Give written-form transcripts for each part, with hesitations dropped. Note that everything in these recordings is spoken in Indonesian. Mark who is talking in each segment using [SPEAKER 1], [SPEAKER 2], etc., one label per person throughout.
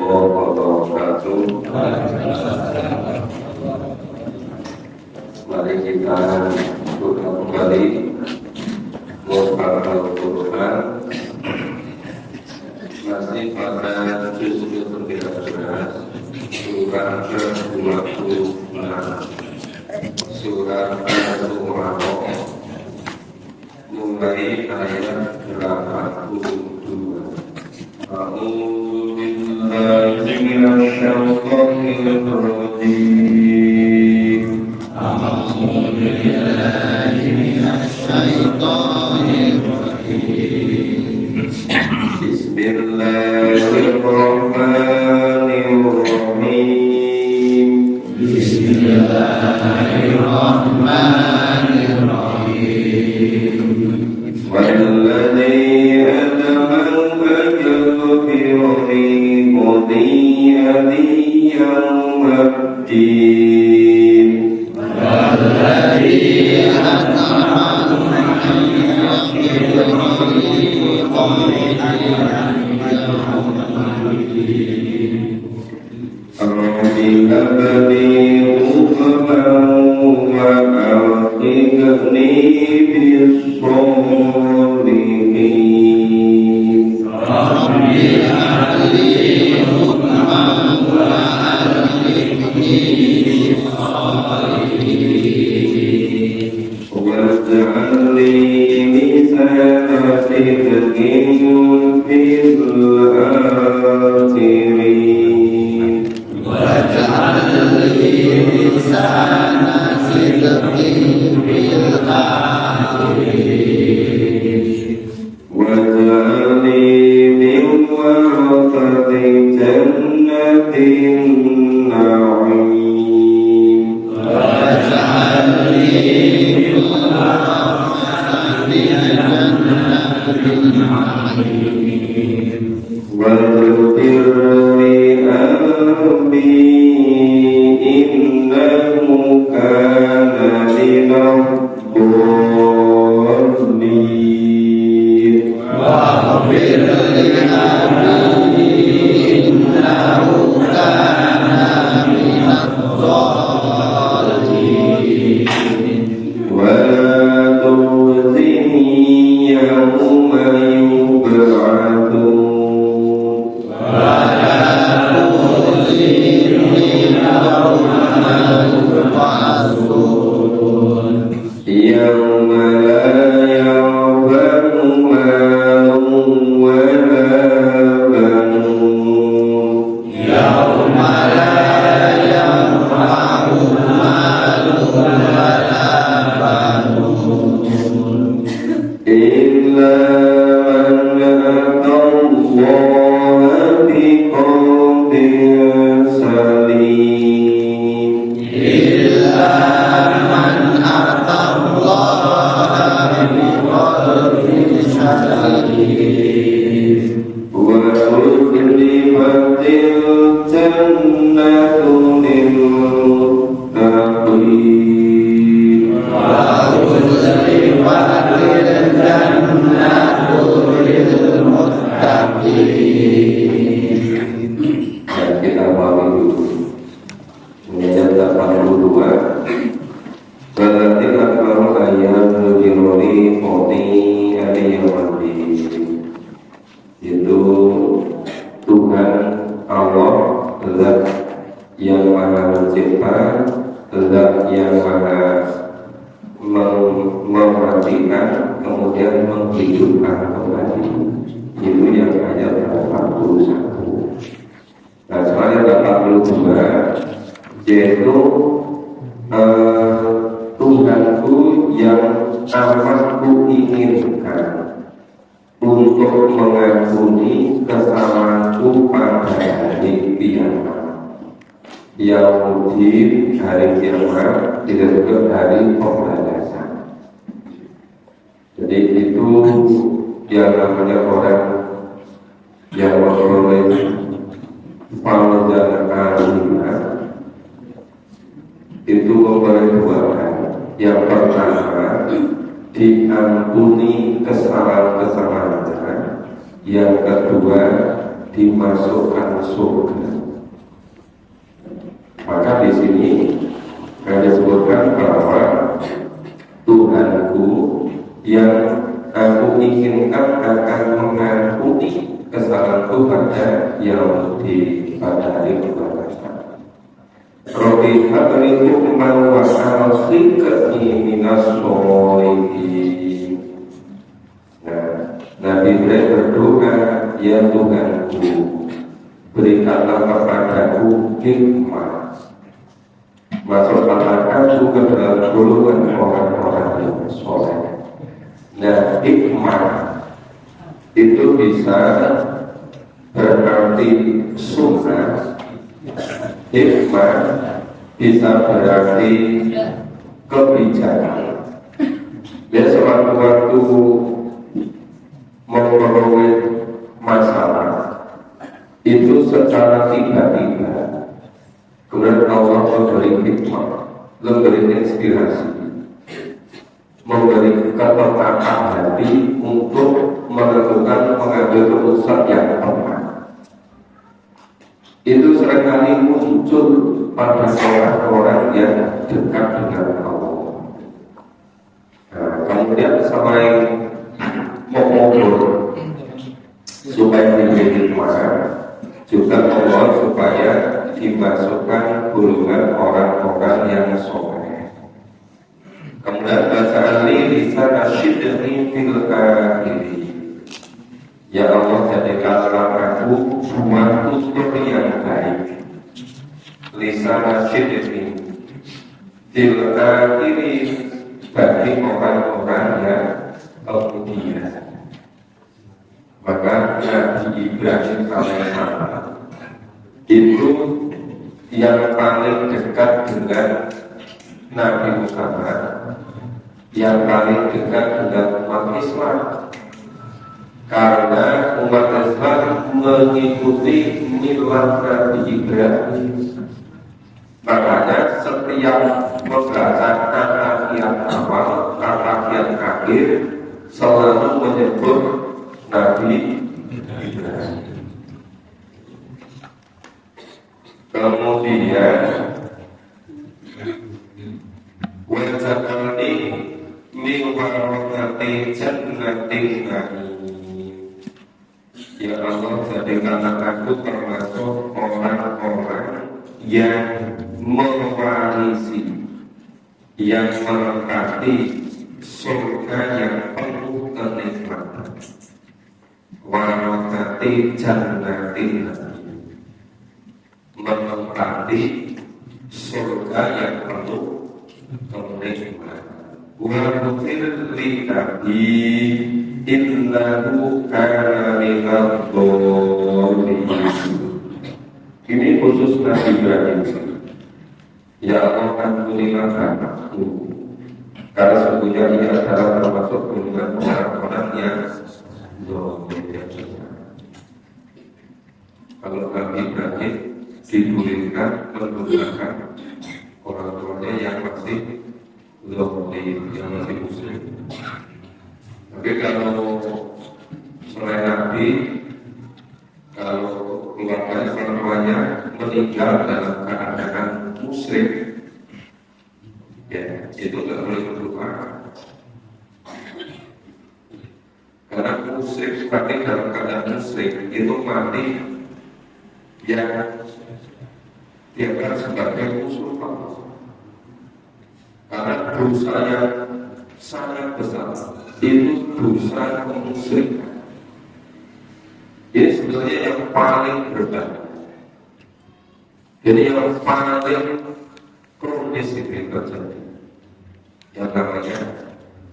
[SPEAKER 1] wabarakatuh. Mari kita buka kembali Mushaf Al-Quran, masih pada juz ke-13, surah ke-26, surah Al-Quran, mulai ayat 82. A'udzu billahi minasyaitonir rajim. A'udzu billahi minasyaitonir rajim. Bismillahirrahmanirrahim. Bismillahirrahmanirrahim. والذي ألم الأجل بريقضي يوم الدين والذي ألم رب أبني حكما وألحقني بالصالحين رب أبني حكما وألحقني بالصالحين واجعل لي لسان صدق في الآخرين واجعل لي لسان صدق في الآخرين واجعلني من ورثة جنة النعيم واجعلني من ورثة جنة النعيم واغفر لأبي إنه كان من الضالين واغفر لأبي إنه كان من الضالين ولا تخزني يوم يبعثون يوم لا ينفع مال ولا بنون يوم لا ينفع مال ولا بنون إلا من أتى الله بقلب سليم إلا من أتى الله بقلب سليم وأزلفت الجنة للمتقين وأزلفت الجنة للمتقين. Kita awali dulu ayat 82. Berarti kalau ayat dirori poti ada yang mati itu Tuhan Allah zat yang maha mencipta, zat yang maha mematikan kemudian menghidupkan kembali. Itu yang ayat 81. Nah, ayat 82 yaitu Tuhanku yang amat kuinginkan untuk mengampuni kesalahanku pada hari kiamat. Yaumul hari kiamat disebut hari pembalasan. Jadi itu yang namanya orang yang memperoleh Fauzan Alimah itu memperoleh dua hal. Yang pertama, diampuni kesalahan-kesalahannya. Yang kedua, dimasukkan surga. Maka di sini disebutkan bahwa Tuhanku yang aku inginkan akan mengampuni kesalahanku pada yaumudin, pada hari pembalasan. Rabbi habli hukman wa alhiqni minas sholihin. Nah, Nabi Ibrahim berdoa, ya Tuhanku, berikanlah kepadaku hikmah, masukkanlah aku ke dalam golongan orang-orang yang soleh. Nah, hikmah itu bisa berarti sunnah, hikmah bisa berarti kebijakan. Ya, sewaktu-waktu memperoleh masalah itu secara tiba-tiba kemudian Allah memberi hikmah, memberi inspirasi, memberi ketetapan hati untuk menentukan mengambil keputusan yang tepat. Itu seringkali muncul pada orang-orang yang dekat dengan Allah. Nah, kemudian selain mengukur supaya diberi hikmah, juga Allah supaya dimasukkan golongan orang-orang yang soleh. Kemudian bacaan lisan asyidni fil akhiri. Ya Allah, jadikanlah aku buah tutur yang baik, lisan asyidni fil akhiri, bagi orang-orang yang kemudian. Maka Nabi Ibrahim alaihissalam itu yang paling dekat dengan Nabi Muhammad, yang paling dekat dengan umat Islam, karena umat Islam mengikuti milah Nabi Ibrahim. Makanya setiap membaca kata yang awal, kata yang akhir selalu menyebut Nabi Ibrahim. Kemudian wajahani min warahmati jannatin na'im. Ya Allah, jadikanlah aku termasuk orang-orang yang mewarisi, yang menempati surga yang penuh kenikmatan. Warahmati jannatin na'im, menempati surga yang penuh kenikmatan. Wa ghfir li abi innahu kana minadh dhalimin. Ini khusus Nabi Ibrahim. Ya Allah, ampunilah anakku, karena sesungguhnya ia adalah termasuk golongan orang-orang yang zalim. Kalau Nabi Ibrahim dibolehkan mendoakan orang tuanya yang masih zalim, yang masih muslim. Tapi kalau selain Nabi, kalau keluarga orang tuanya meninggal dalam keadaan musyrik, ya itu tidak boleh berdoa. Karena musyrik mati dalam keadaan musyrik itu mati yang dianggap sebagai musuh Allah. Karena dosa yang sangat besar itu dosa kemusyrikan. Ini sebenarnya yang paling berat. Jadi yang paling kronis itu yang terjadi, yang namanya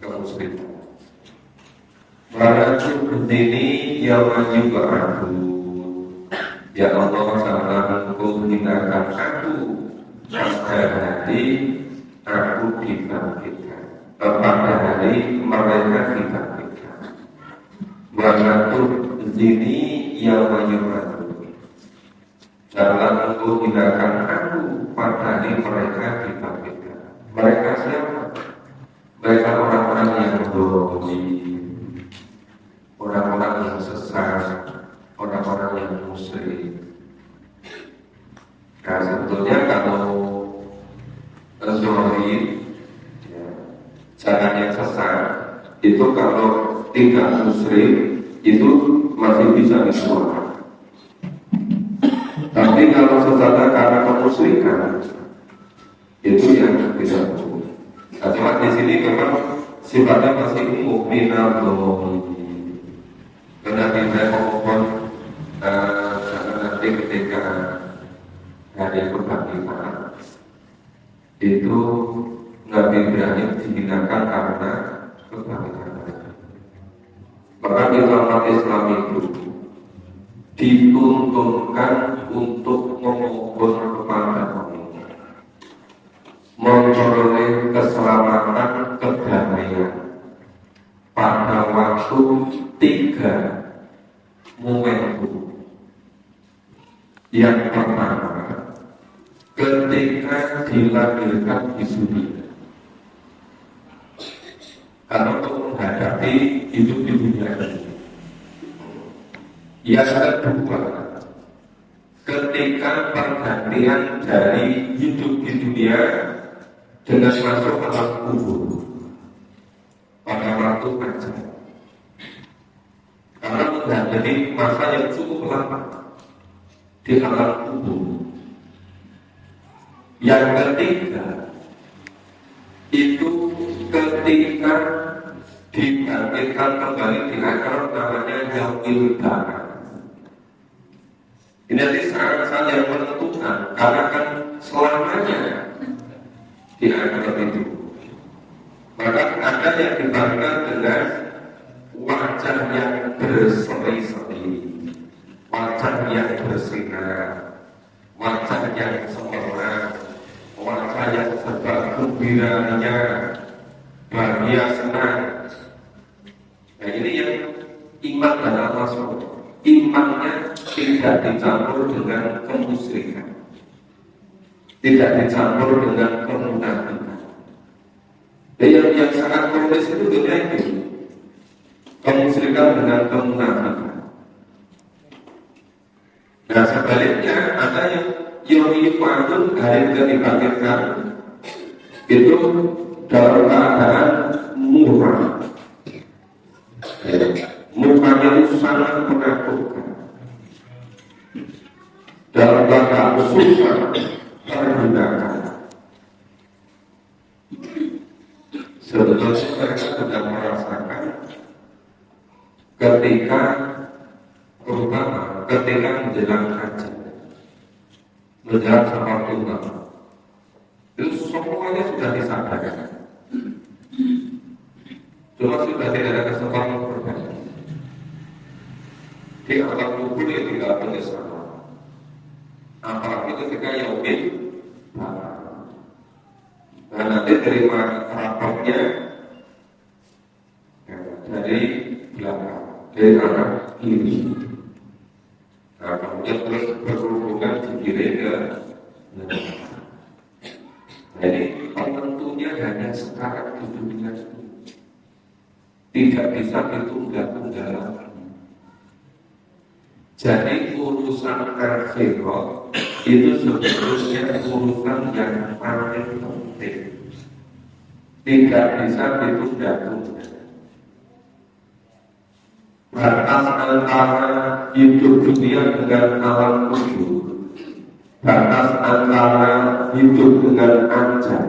[SPEAKER 1] kemusyrikan. Barang ini yang juga aku, ya Allah, janganlah Engkau hinakan aku pada hari aku dibangkitkan, pada hari mereka dibangkitkan. Barang ini yang menyebabkan, janganlah Engkau hinakan aku pada hari mereka dibangkitkan. Mereka siapa? Mereka orang-orang yang zalim, orang-orang yang sesat, orang-orang yang itu kalau tidak musyrik itu masih bisa disuarakan. Tapi kalau sesatnya karena kemusyrikan itu yang tidak boleh. Nah, cuma di sini memang sifatnya masih mukminah karena kita mohon nanti ketika hari kebangkitan itu Nabi Ibrahim dihinakan karena kebangkitan. Maka di dalam Islam itu dituntunkan untuk memohon kepada Allah memperoleh keselamatan kedamaian pada waktu 3 momentum. Yang pertama, ketika dilahirkan di dunia, karena untuk menghadapi hidup di dunia ini. Yang kedua, ketika pergantian dari hidup di dunia dengan masuk ke alam kubur pada waktu ajal, karena menghadapi masa yang cukup lama di alam kubur. Yang ketiga, itu ketika dibangkitkan kembali di akhirat namanya yaumil ba'ats. Ini nanti saat-saat yang menentukan, karena kan selamanya di akhirat itu. Maka ada yang dibangkitkan dengan wajah yang berseri-seri, wajah yang bersinar, wajah yang cemerlang, wajah yang serba gembiranya, bahagia, senang. Nah ini yang iman dan Allah SWT. Imannya tidak dicampur dengan kemusyrikan, tidak dicampur dengan kemunafikan. Yang sangat kronis itu berbeda, kemusyrikan dengan kemunafikan. Nah sebaliknya ada yang yaumiyyub'atsun, hari yang dibangkitkan itu dalam keadaan murah, mukanya itu sangat menakutkan, dalam keadaan susah, terhinakan. Sebetulnya mereka sedang merasakan ketika terutama ketika menjelang haji, menjelang safar tunggal, itu semuanya sudah disadarkan, cuma sudah tidak ada kesempatan berbagi. Di alam kubur itu tidak boleh sama, apalagi ketika yaumil ba'ats. Nah nanti terima raportnya dari belakang, dari arah kiri. Nah kemudian terus berhubungan di kiri ke jadi penentunya hanya sekarang di dunia ini, tidak bisa ditunda-tunda lagi. Jadi urusan akhirat itu sebetulnya urusan yang paling penting, tidak bisa ditunda-tunda. Batas antara hidup dunia dengan alam kubur, batas antara hidup dengan ajal,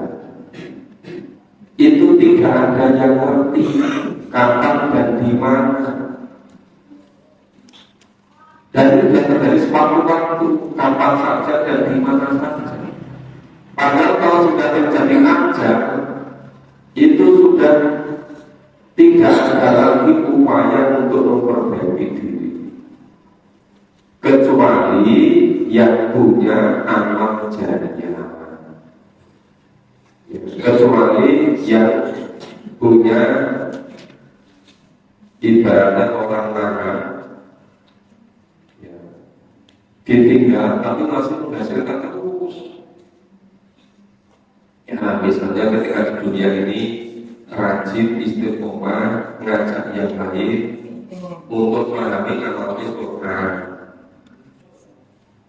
[SPEAKER 1] itu tidak ada yang ngerti kapan dan di mana. Dan itu sudah terjadi sewaktu-waktu, kapan saja dan di mana saja. Padahal kalau sudah terjadi ajal, itu sudah tidak ada lagi upaya untuk memperbaiki diri, kecuali yang punya amal jariah, kecuali yang punya ibaratnya orang makan ditinggal tapi masih menghasilkan terus. Ya misalnya ketika di dunia ini rajin istiqomah ngajak yang lain untuk memahami analogi Quran.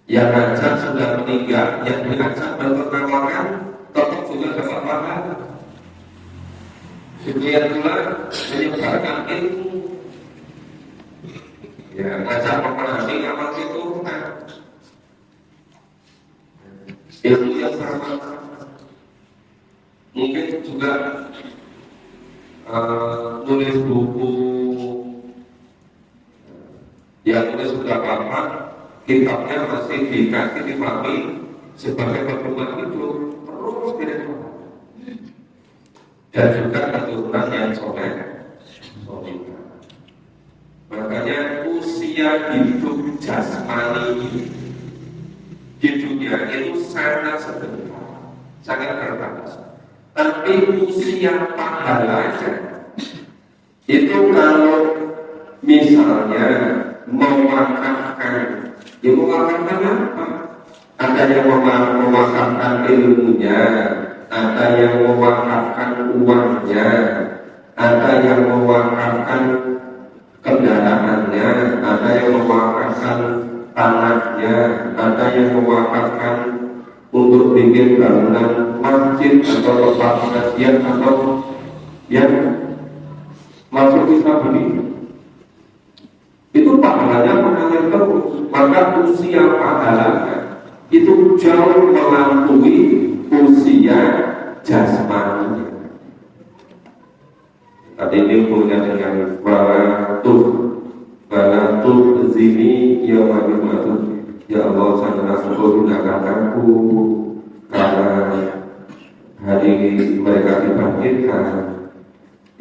[SPEAKER 1] Yang ngajak sudah meninggal, yang diajak berperkawanan tetap juga dapat pahala. Demikian pula menyebarkan ilmu, ya ngajak memahami amal itu ilmu yang sama. Mungkin juga nulis buku yang nulis sudah lama, kitabnya masih dikasih dipahami sebagai perkembangan hidup terus tidak. Dan juga keturunan yang soleh. Makanya usia hidup jasmani di dunia itu sangat sebentar, sangat terbatas. Tapi usia pahalanya itu kalau misalnya mewakafkan, ya mewakafkan apa? Ada yang mewakafkan ilmunya, ada yang mewakafkan uangnya, ada yang mewakafkan kendaraannya, ada yang mewakafkan tanahnya, ada yang mewakafkan untuk bikin bangunan masjid atau tempat pengajian atau yang masuk bisa beli. Itu pahalanya mengalir terus. Maka usia pahalanya itu jauh melampaui usia jasmani. Tadi ini punya dengan balatul zini ya wajibatu. Ya Allah, sangat syukur gunakan aku karena hari mereka dibangkitkan.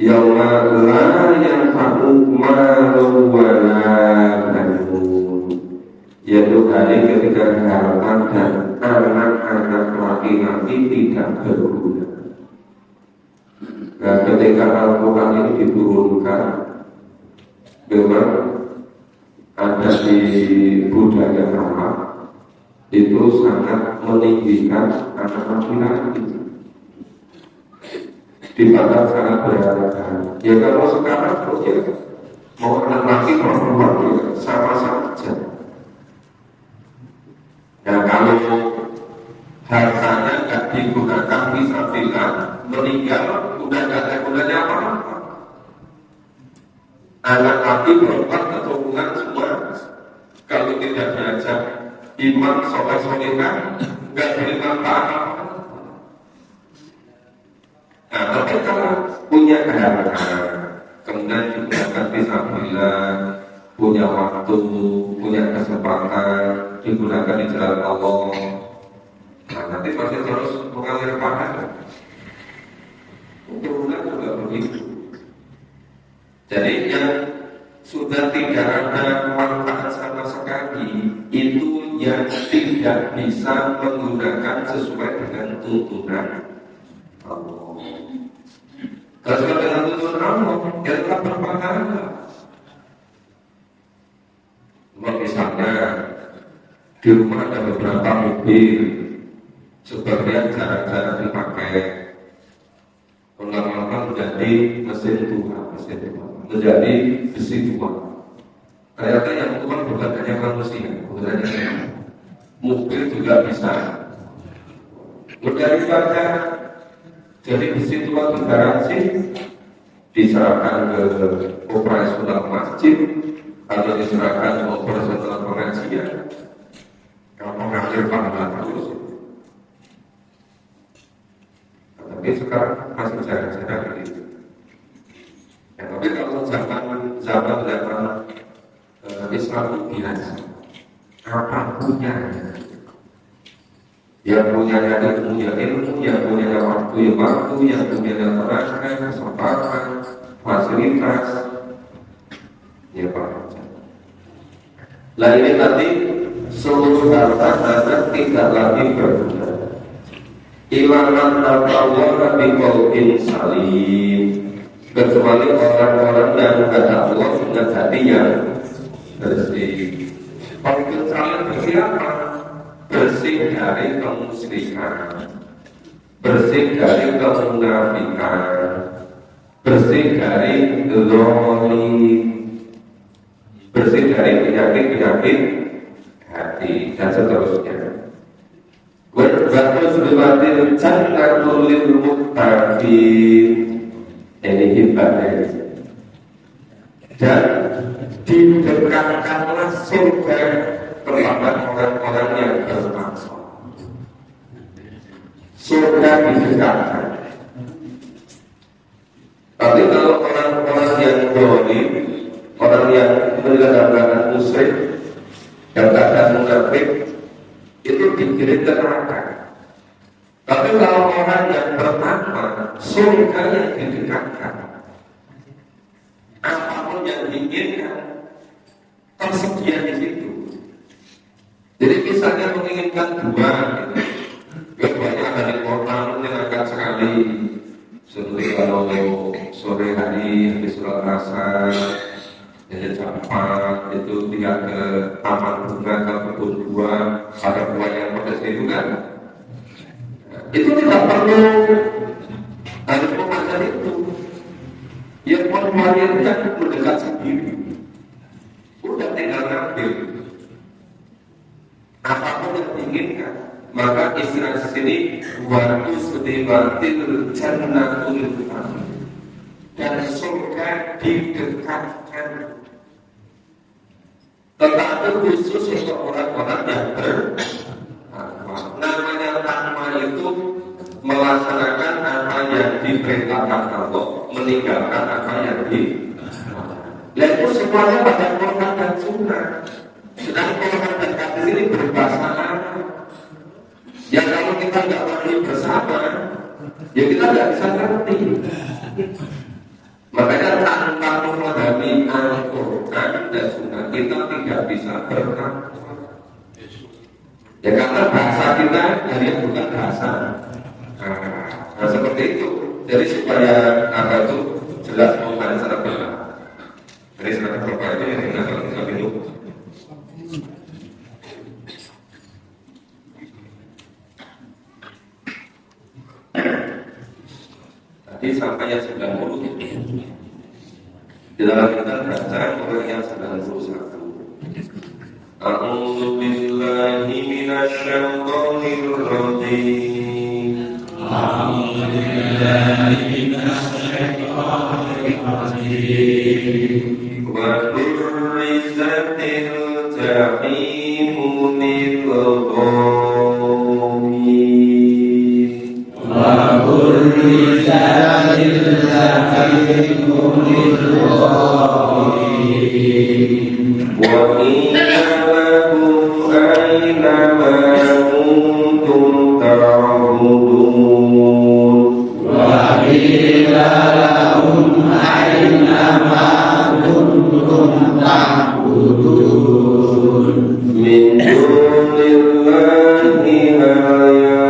[SPEAKER 1] Yauma la yanfa'u malun wala banun, yaitu hari ketika harta dan anak-anak laki-laki tidak berguna. Nah, ketika Al-Quran ini diturunkan, memang ada di budaya Arab itu sangat meninggikan anak laki-laki. Di mana sangat berharga. Ya kalau sekarang ya mau anak laki perempuan ya sama-sama saja. Nah kalau hartanya nggak digunakan fisabilillah, meninggal udah nggak ada gunanya apa-apa. Anak laki perempuan keturunan semua kalau tidak diajak iman soleh-solehah nggak beri manfaat apa. Nah, tapi kalau punya kehartaan, kemudian juga akan fisabilillah, punya waktu, punya kesempatan, digunakan di jalan Allah, nah nanti pasti terus mengalir pahala. Kemudian juga begitu. Jadi yang sudah tidak ada manfaat sama sekali itu yang tidak bisa menggunakan sesuai dengan tuntunan Allah. Kalau sudah dengan tuntunan Allah, ya tetap berpahala. Misalnya di rumah ada beberapa mobil, sebagian jarang-jarang dipakai, lama-lama menjadi mesin tua, menjadi besi tua. Ternyata yang tua bukan hanya manusia, bukan hanya mobil juga bisa. Daripada jadi besi tua itu garansi diserahkan ke operasional masjid atau diserahkan ke operasional pengajian. Kalau mengalir pahala terus. Tapi sekarang masih jarang-jarang begitu. Ya, tapi kalau zaman Islam itu biasa, apa punya? Yang punya ilmu ya ilmu, yang punya waktu ya waktu, yang punya tenaga, kesempatan, fasilitas, ya Pak. Nah ini tadi seluruh harta tidak lagi berguna. Ilaman Allah biqaulin salim, kecuali orang-orang yang kata Allah dengan hati yang bersih. Qaulin salim bersiapa? Bersih dari kemusyrikan, bersih dari kemunafikan, bersih dari zalim, bersih dari penyakit-penyakit hati dan seterusnya. Bagus berbatil jannatul lil muttaqin. Ini hebatnya. Dan didekatkanlah surga kepada orang-orang yang bertakwa. Surga didekatkan. Tapi kalau orang-orang yang zalim, orang yang menyelenggarkan musyrik dan keadaan munafik, itu dikirim ke neraka. Tapi kalau orang yang bertakwa, surga yang didekatkan. Apapun yang diinginkan tersedia di situ. Jadi misalnya menginginkan dua, gitu. Banyak dari kota menyenangkan sekali. Seperti kalau sore hari habis sholat asar, jadi jam 4 itu tinggal ke taman bunga, ke kebun buah, ada buah yang pedas itu kan. Itu tidak perlu harus memanjat itu. Yang perempuan itu yang mendekat sendiri. Udah tinggal ngambil. Apapun yang diinginkan, maka istilah sini waktu setiwatil jannatul amin. Dan surga didekatkan. Tetapi khusus untuk orang-orang yang bertakwa. Namanya takwa itu melaksanakan apa yang diperintahkan Allah, meninggalkan apa yang dan itu semuanya pada Quran dan Sunnah. Sedang Quran dan hadis ini berbahasa Arab. Yang kalau kita nggak ngerti bersama, ya kita nggak bisa ngerti. Makanya tanpa memahami Al-Quran dan Sunnah kita tidak bisa bertakwa. Ya karena bahasa kita hanya bukan bahasa. Nah seperti itu. Jadi supaya apa itu jelas mengenai secara benar. Jadi secara benar itu yang kita lakukan itu. Tadi sampai yang 90. Di dalam kita baca orang yang 91. A'udzu billahi minasyaitonir rajim. A'udzu billahi minasyaitonir rajim. Wa burrizatil jahimu lil ghawiin. Wa burrizatil jahimu lil ghawiin. Wa
[SPEAKER 2] Wa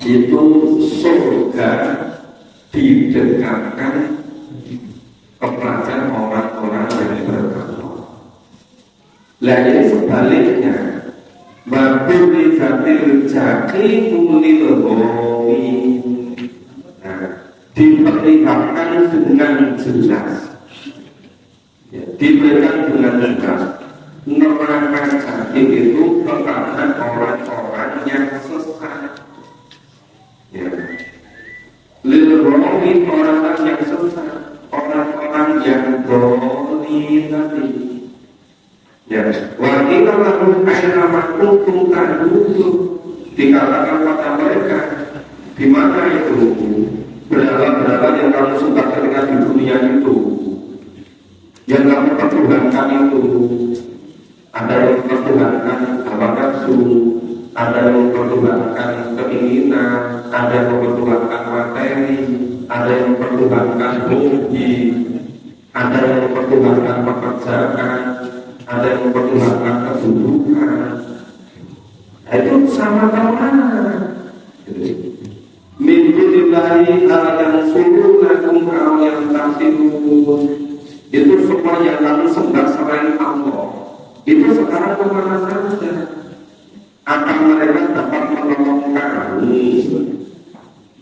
[SPEAKER 1] Itu surga didekatkan kepada orang-orang yang bertakwa. Lah ini sebaliknya, mabudi zatil jaki ulil ghawi. Diperlihatkan dengan jelas, ya, diberikan dengan jelas. Neraka jahim itu kepada orang-orang yang sesat. Ya. Lil-ghawi orang yang sesat, orang-orang yang doli tadi. Ya, wakil lalu aina makutum tadudu, dikatakan pada mereka, di mana itu berhala-berhala yang kamu suka ketika di dunia itu, yang kamu pertuhankan itu. Ada yang mempertuhankan hawa nafsu, ada yang mempertuhankan keinginan, ada yang mempertuhankan materi, ada yang mempertuhankan hobi, ada yang mempertuhankan pekerjaan, ada yang mempertuhankan kedudukan. Itu sama sama. Min dunillahi yang suruh lakum kau yang tasirun. Itu semua yang kamu sembah selain Allah. Itu sekarang kemana saja? Akan mereka dapat menolong kamu.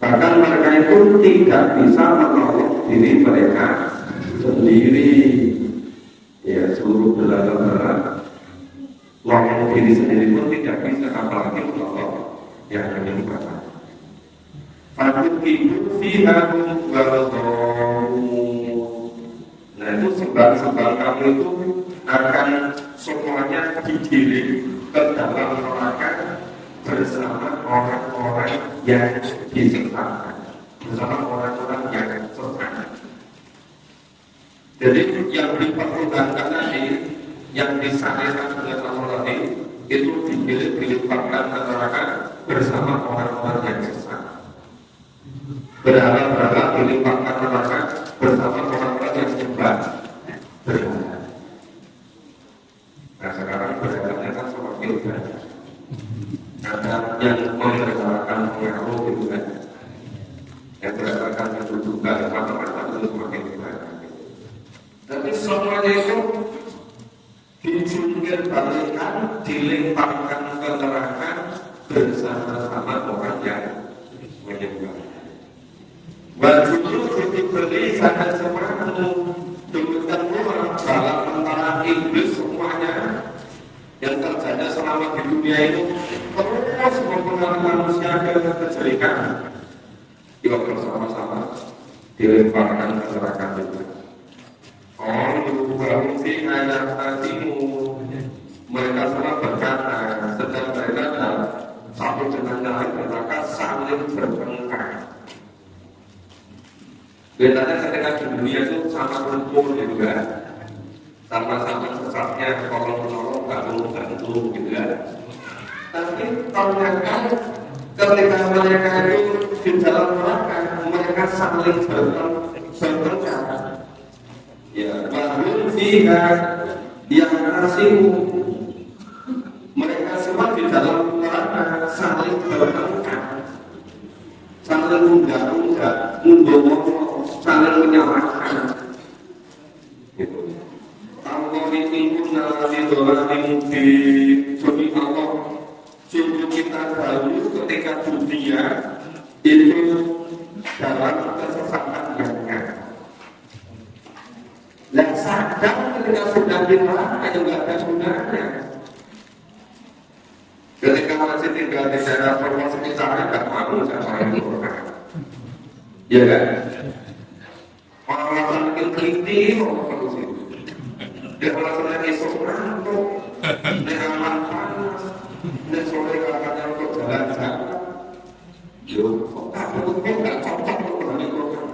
[SPEAKER 1] Bahkan mereka itu tidak bisa menolong diri mereka sendiri. Ya, seluruh bela-bela menolong diri sendiri pun tidak bisa, apalagi menolong yang lebih besar. Fatukibu fihakum wal-ghamu. Nah, itu sebab-sebab kamu itu akan semuanya digiring ke dalam neraka bersama orang-orang yang disesatkan, bersama orang-orang yang sesat. Jadi yang diperlukan tadi, yang disalihkan dengan Allah tadi, itu dilimpahkan ke neraka bersama orang-orang yang sesat. Berhala-berhala dilimpahkan ke neraka bersama orang-orang yang nyembah berhala. Nah, sekarang berhalanya kan semakin banyak. Ada yang memperhalakan pengaruh gitu kan, yang berdasarkan kedudukan macam-macam itu semakin banyak. Tapi semuanya itu dijungkir balikan, dilimpahkan ke neraka bersama-sama orang yang menyembah. Wajib itu diberi sangat semangat. Demikian pula dalam antara iblis semuanya yang terjadi selama di dunia ini terus mempengaruhi manusia ke kejelekan. Yuk bersama-sama dilemparkan ke neraka juga. Oh, berarti ayat tadimu mereka semua berkata, sedang mereka satu dengan yang lain mereka saling bertengkar. Biasanya ketika di dunia itu sama kumpul gitu kan, sama-sama sesatnya tolong-tolong bantu gitu ya. Tapi ternyata ketika mereka itu di dalam mereka saling bertengkar. Ya, bahwa jika yang nasimu mereka semua di dalam neraka saling bertengkar, saling unggah-unggah, saling menyalahkan. Allah itu nanti doain di demi Allah. Sungguh kita tahu ketika dunia itu dalam kesesatan yang nyata. Dan sadar ketika sudah di neraka yang tidak ada gunanya. Ketika masih tinggal di daerah provinsi misalnya tidak mau sama yang berkata. Ya kan? Orang-orang makin teliti, orang terus itu. Dia orang-orang esok ngantuk, dengan panas, dan sore katanya untuk jalan-jalan. Yo, kok betul nggak cocok untuk hari program.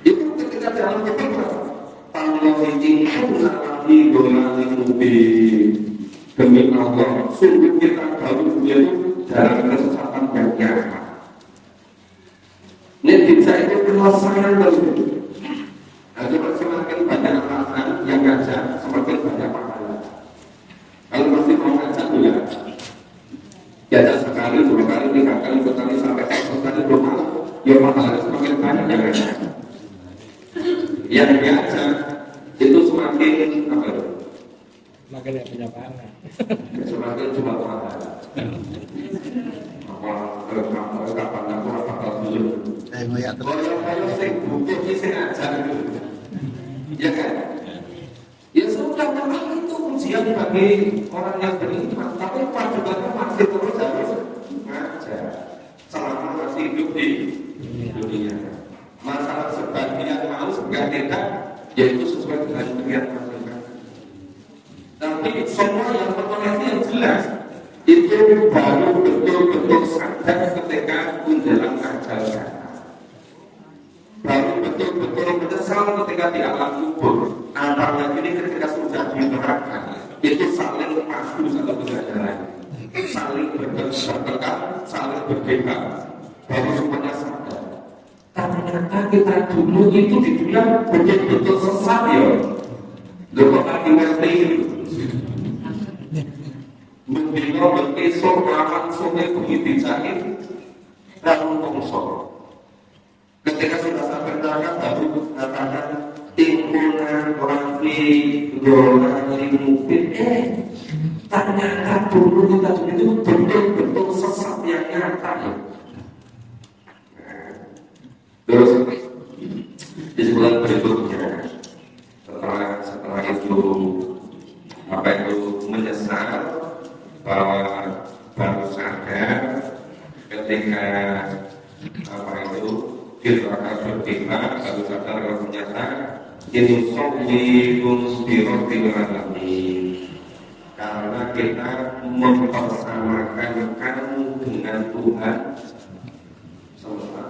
[SPEAKER 1] Itu ketika jalan betul, Allah izinkan lagi golali mubin. Demi Allah, sungguh kita tahu dia itu dalam kesesatan yang nyata. Ini bisa itu penyelesaian baru. Nah, coba semakin banyak alasan yang ngajak, semakin banyak pahala. Kalau masih mau ngajak ya, diajak sekali, 2 kali, 3 kali, 4 kali, sampai 100 kali belum mau, ya pahalanya semakin banyak yang ngajak. Yang diajak itu semakin apa itu?
[SPEAKER 2] Semakin yang punya pahala.
[SPEAKER 1] Semakin cuma pahala. Apa kapan aku apa dulu? Kalau saya butuh sih ajar gitu. Ya kan? Ya sudah, memang itu ujian bagi orang yang beriman. Tapi kewajibannya masih terus harus ngajar selama masih hidup di dunia. Masalah sebagian mau sebagian tidak, yaitu sesuai dengan pilihan masing-masing. Tapi semua yang berkoneksi yang jelas itu baru betul-betul sadar ketika menjelang ajalnya. Baru betul-betul menyesal ketika di alam kubur. Apalagi ini ketika sudah di neraka, itu saling padu satu kesadaran, saling berdekat, saling berbeda. Baru semuanya sadar. Ternyata kita dulu itu di dunia betul-betul sesat ya. Lepas lagi ngerti itu. Mendino berkisor aman sungai begitu jahit dan mengkonsol. Ketika sudah sampai neraka baru mengatakan timbunan rafi golali mufid. Ternyata dulu kita itu betul-betul sesat yang nyata. Terus di sebulan berikutnya setelah itu apa itu menyesal bahwa baru sadar ketika apa itu kita akan berpikir baru sadar kalau ternyata itu sobiun birrotil alamin, karena kita mempersamakan kamu dengan Tuhan semesta.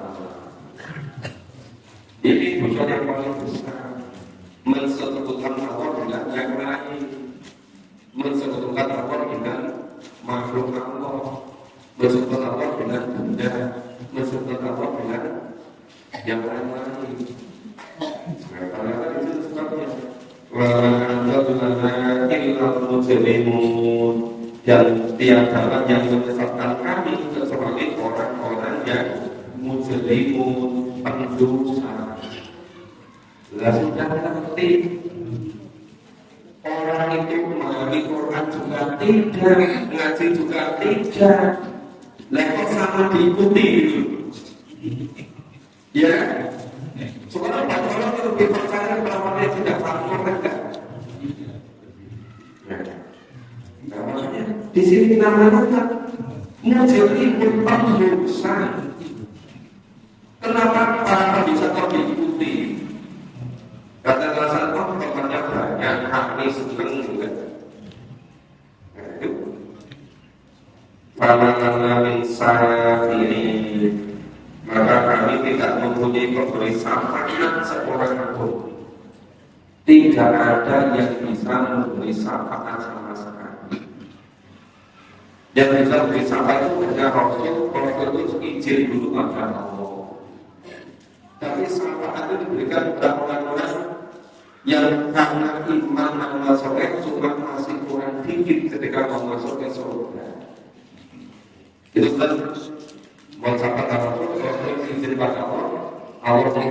[SPEAKER 1] Ini dosa yang paling besar, mensekutukan Allah dengan yang lain, mensekutukan Allah dengan makhluk Allah, mensekutukan Allah dengan benda, mensekutukan Allah dengan yang lain. Karena itu sebabnya wa'adabna illal mujrimun, dan tiada yang menyesatkan kami kecuali orang-orang yang mujrimun, pendosa. Lah sudah ngerti orang itu memahami Quran juga tidak, ngaji juga tidak, lepas sama diikuti itu. Ya, sekarang banyak orang itu lebih percaya bahwa dia tidak paham mereka. Namanya di sini namanya mujrimun, pendosa. Kenapa para bisa diikuti? Kata alasan temannya banyak, kami senang juga. Nah, itu. Famanana min syafirin, maka kami tidak mempunyai pemberi syafaat seorang pun. Tidak tidak ada yang bisa memberi syafaat sama sekali. Yang bisa memberi syafaat itu hanya Rasul itu izin dulu pada Allah. Tapi syafaat itu diberikan kepada orang-orang yang karena iman Allah soleh cuma masih kurang dikit ketika mau masuk ke surga. Itu kan mau syafaat Rasul izin pada Allah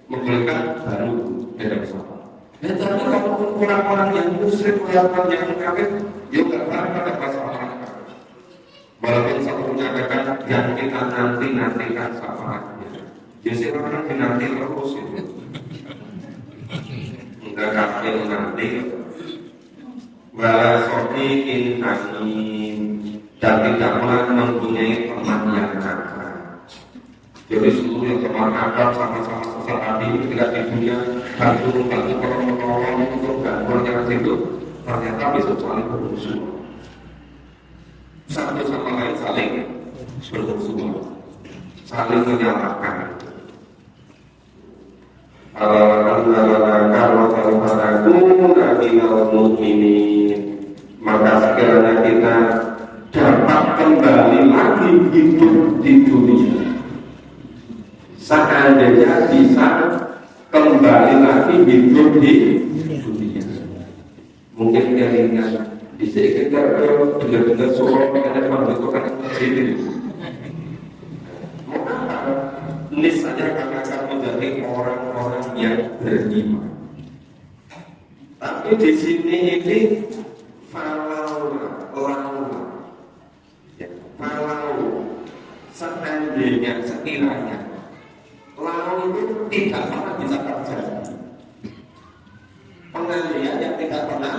[SPEAKER 1] memberikan baru dari syafaat. Dan tapi kalau orang-orang yang musyrik, orang yang kafir, dia nggak ada masalah. Walaupun satu menyatakan yang kita nantikan syafaatnya, jadi orang nanti terus itu, nggak kafir nanti. Walasofikin amin, dan tidak pernah mempunyai teman yang nakal. Jadi seluruh yang teman nakal sama-sama sesat hati ketika di dunia bantu menolong untuk gangguan yang itu ternyata bisa saling bermusuh, satu sama lain saling bermusuh, saling menyalahkan. Maka sekiranya kita dapat kembali lagi hidup di dunia, seandainya bisa kembali lagi hidup di dunia, mungkin kalian bisa kita benar-benar suruh ada membutuhkan sendiri. Niscaya kami akan menjadi orang-orang yang beriman. Tapi di sini ini falau seandainya sekiranya lau itu tidak pernah bisa terjadi, pengalian yang tidak pernah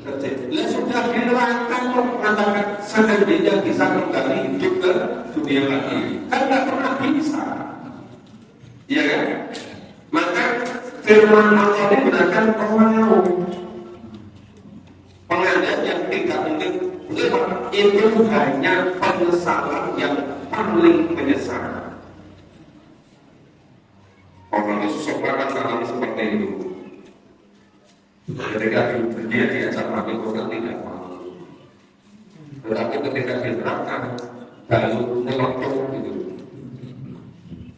[SPEAKER 1] terjadi. Lah sudah dilarang mengatakan seandainya bisa kembali hidup ke dunia lagi, kan tidak pernah bisa. Ya kan? Maka firman Allah digunakan kalau pengadilan yang tidak mungkin itu hanya penyesalan yang paling menyesal. Orang itu sepakat alami seperti itu. Ketika dia diajak mati Quran tidak mau. Tetapi ketika diterapkan baru nyeletuk gitu,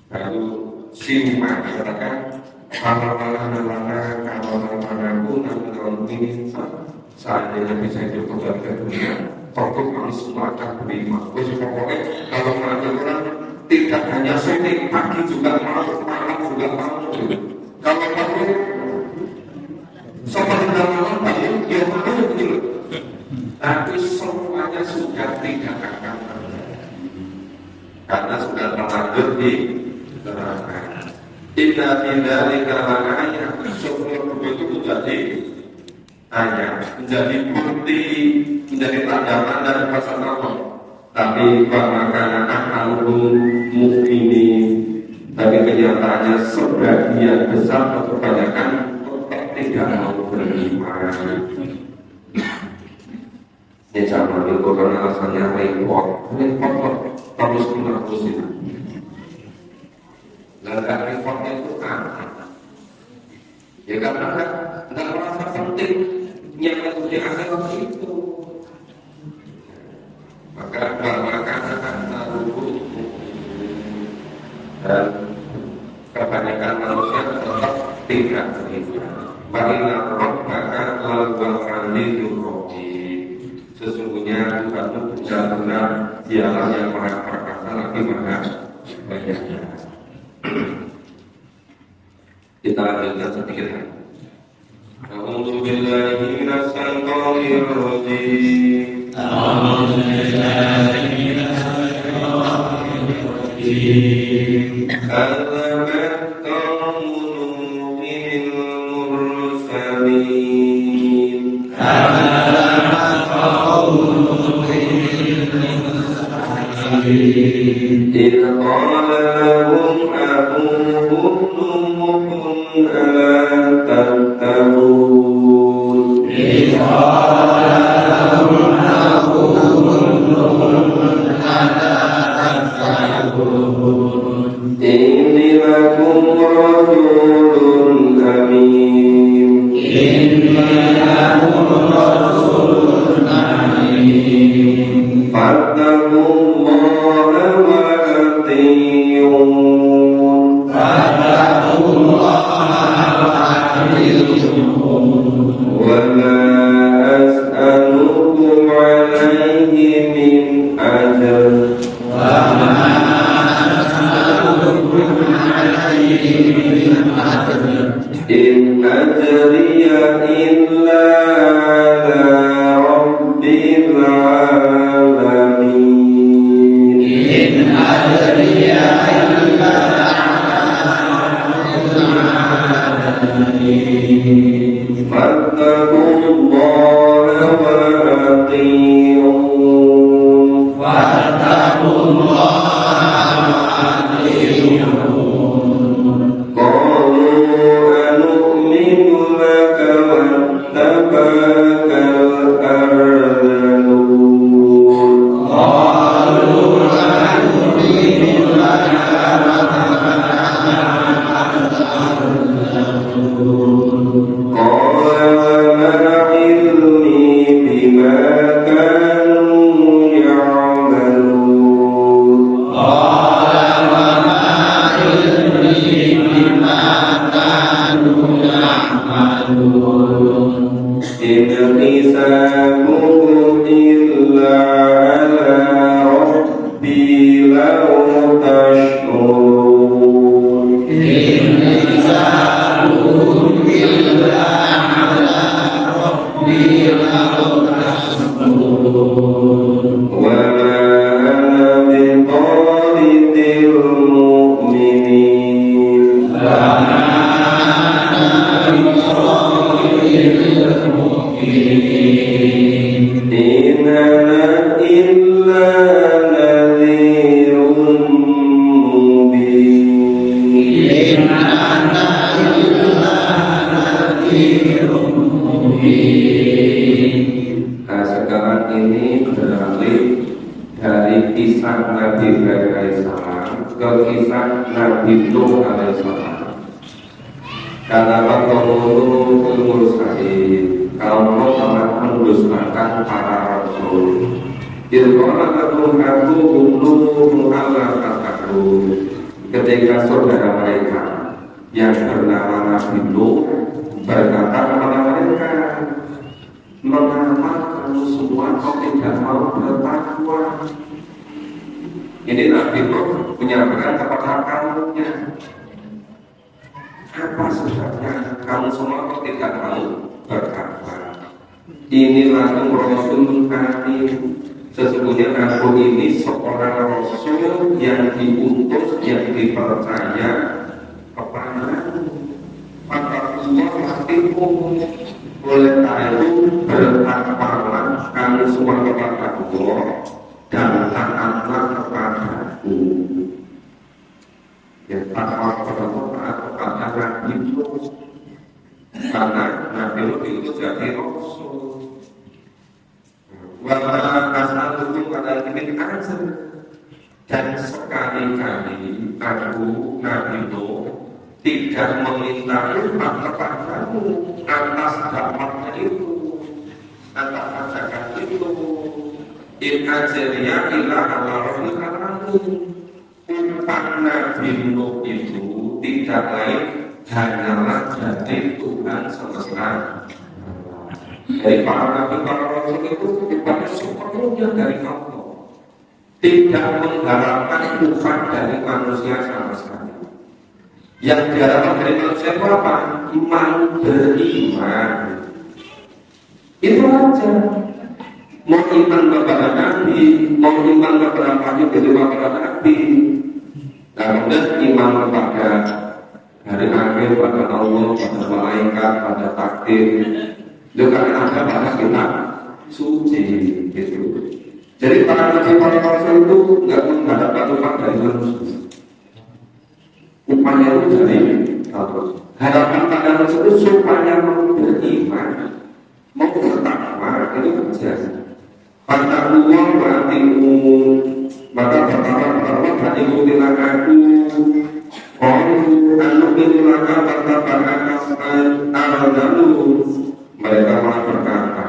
[SPEAKER 1] baru simak katakan kalau ini seandainya bisa hidup kembali ke dunia, pokok kami semua akan beriman. Pokoknya kalau mati orang tidak hanya sore, pagi juga mau, malam juga mau. Kalau kamu seperti malam bangun, dia mau gitu. Tapi semuanya sudah tidak akan terjadi karena sudah terlanjur di neraka. Inna dzalika la'ayat, sebelum itu menjadi ayat, menjadi bukti, menjadi tanda dari pasal Allah. Tapi karena akalul mukminin, tapi kenyataannya sebagian besar atau kebanyakan tidak mau beriman. Ini jangan diukur alasannya repot terus menerus itu. Lalu repotnya itu apa? Ya karena nggak merasa penting yang di akhirat itu. Maka kata rubuh dan kebanyakan manusia tetap tidak beriman. Bagilah maka lalu diuroki. Sesungguhnya Tuhanmu benar-benar dialah yang maha perkasa lagi maha banyaknya. Kita lanjutkan sedikit lagi. A'udzu billahi minasy syaithanir rajim. A'udzu billahi minasy syaithanir rajim. Kadzabat qaumul min mursalin. Kadzabat qaumul min mursalin. Idh qala lahum abuhum ألا تتقون إذ قال لهم أخوهم ألا تتقون إني لكم رسول أمين وما أسألكم عليه من أجر إن أجري إلا على رب العالمين إن أجري إلا فاتقوا الله وأطيعون فاتقوا الله وأطيعون قالوا أنؤمن لك واتبعك الأرذلون قالوا أنؤمن لك قال وما علمي بما كانوا يعملون قال وما علمي بما كانوا يعملون إن حسابهم إلا على ربي لو تشعرون إن حسابهم إلا على ربي لو تشعرون وما أنا بطارد المؤمنين وما أنا بطارد المؤمنين إن أنا إلا نذير مبين إن أنا إلا نذير مبين. Nah sekarang ini beralih dari kisah Nabi Ibrahim alaihissalam ke kisah Nabi Nuh alaihissalam. Karena Rasulullah mursalin kaum Nuh telah mendustakan para rasul. Ilqala lakum abuhum ala taqul. Ketika saudara mereka yang bernama Nabi Nuh berkata kepada mereka, mengapa kamu semua kok tidak mau bertakwa? Ini Nabi Nuh menyampaikan kepada kaumnya, apa sebabnya kamu semua kok tidak mau bertakwa? Inilah Rasul kami. Sesungguhnya aku ini seorang Rasul yang diutus, yang dipercaya kepadamu. Maka Allah hatimu. Oleh karena itu bertakwalah kamu semua kepada Allah dan taatlah kepadaku. Ya, takwa kepada Allah, taat kepada Nabi Nuh. Karena Nabi Nuh itu jadi Rasul. Wala as'alukum alaihi min ajr. Dan sekali-kali aku Nabi Nuh tidak meminta upah kepadamu atas dakwahnya itu, atas ajakan itu. In ajriya illa ala rabbil alamin. Upah Nabi Nuh itu tidak lain hanyalah dari Tuhan semesta. Dari para nabi, para rasul itu upahnya sepenuhnya dari Allah, tidak mengharapkan upah dari manusia sama sekali. Yang diharapkan dari manusia itu apa? Iman, beriman. Itu aja. Mau iman kepada Nabi, mau iman kepada Nabi, beriman kepada Nabi. Kemudian iman kepada hari akhir, pada Allah, pada malaikat, pada takdir. Itu karena ada pada kita suci gitu. Jadi para nabi, para rasul itu nggak mengharapkan upah dari manusia. Upahnya itu dari Allah. Harapan pada rasul itu supaya mau beriman, mau bertakwa, itu saja. Pada Allah berarti maka pertama dan ikutilah aku. Anu ilaka pertama aradalu. Mereka malah berkata,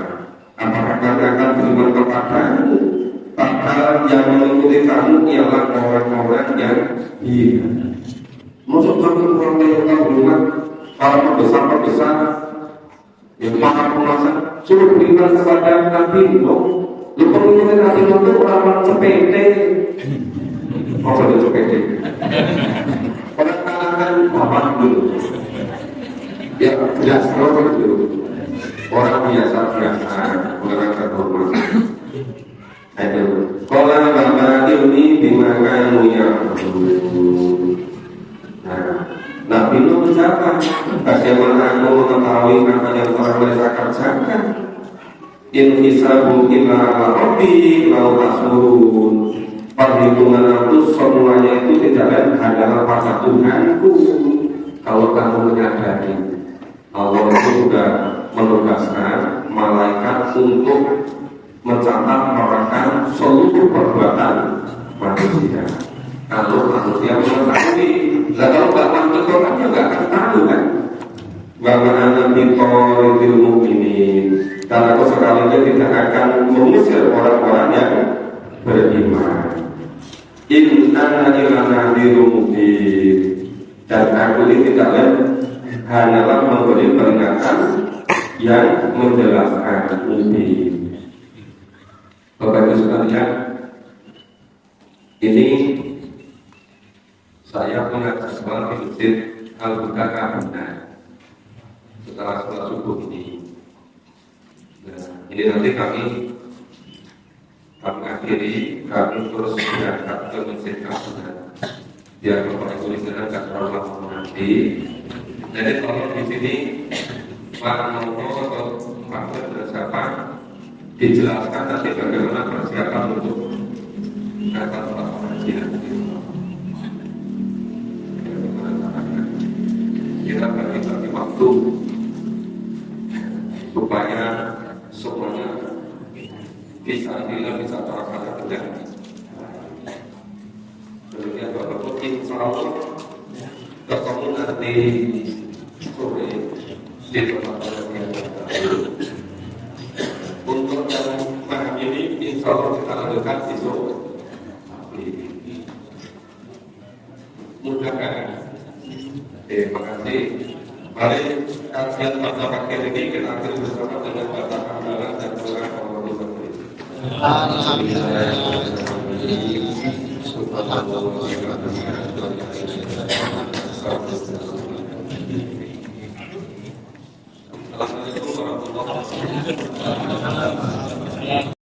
[SPEAKER 1] apakah kami akan beriman kepadamu? Padahal yang mengikuti kamu ialah orang-orang yang hina. Maksud kami orang yang beriman, para pembesar-pembesar yang para penguasa suruh beriman kepada Nabi Nuh. Lu pengikut Nabi Nuh itu orang sepede. Apa itu sepede? Orang kalangan bapak dulu. Ya jelas orang itu orang biasa orang terhormat. Ayo, kalau bapak ini dimana yang Nabi Nuh menjawab, bagaimana aku mengetahui apa yang telah mereka kerjakan? In hisabu illa ala rabbi lau tasmurun. Perhitungan aku semuanya itu tidak lain adalah pada Tuhanku. Kalau kamu menyadari, Allah itu sudah menugaskan malaikat untuk mencatat merekam seluruh perbuatan manusia. Kalau manusia mengetahui, kalau nggak masuk Quran juga akan tahu kan. Bagaimana biqaulil mukminin, karena aku sekali tidak akan mengusir orang-orang yang beriman. Inna ila nadhirun mubin, dan aku ini tidak lain hanyalah memberi peringatan yang menjelaskan mubin. Bapak Ibu sekalian, ini saya mengajar sekolah di Masjid Al-Bukhari setelah sholat subuh ini. Nah, ini nanti kami akhiri, kami terus berangkat ke Masjid Al-Bukhari. Biar Bapak Ibu listener nggak terlalu lama nanti. Jadi kalau di sini Pak Nomo atau Pak dan siapa dijelaskan nanti bagaimana persiapan untuk kata Pak Presiden. Kita bagi waktu supaya semuanya bisa terlaksana dengan demikian Bapak insya Allah ketemu nanti sore di tempat yang untuk yang malam ini insya Allah kita lanjutkan besok. Mudah-mudahan. Terima kasih. Mari kajian pada pagi ini kita akan bersama dengan Bapak Hamdalah dan Saudara Assalamualaikum warahmatullahi wabarakatuh.